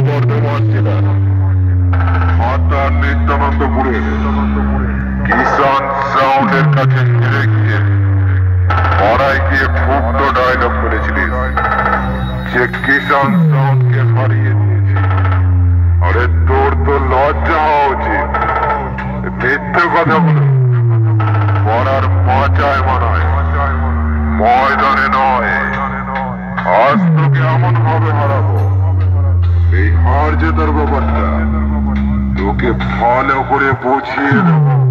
বর্ধমান জেলার হাতার নিত্যানন্দপুরের কিষান সাউন্ডের কাছে হেরে গিয়ে পাড়ায় গিয়ে খুব তো ডায়লগ করেছিলিস যে কিষান সাউন্ডকে হারিয়ে দিয়েছি। আরে তোর তো লজ্জা হওয়া উচিত। মিথ্যে কথা বলে পড়ার মাচায় মানায়, ময়দানে নয়। আজ তোকে এমন ভাবে হারাবো, এই হার জেতার ব্যাপারটা তোকে ভালো করে বুঝিয়ে দেবো।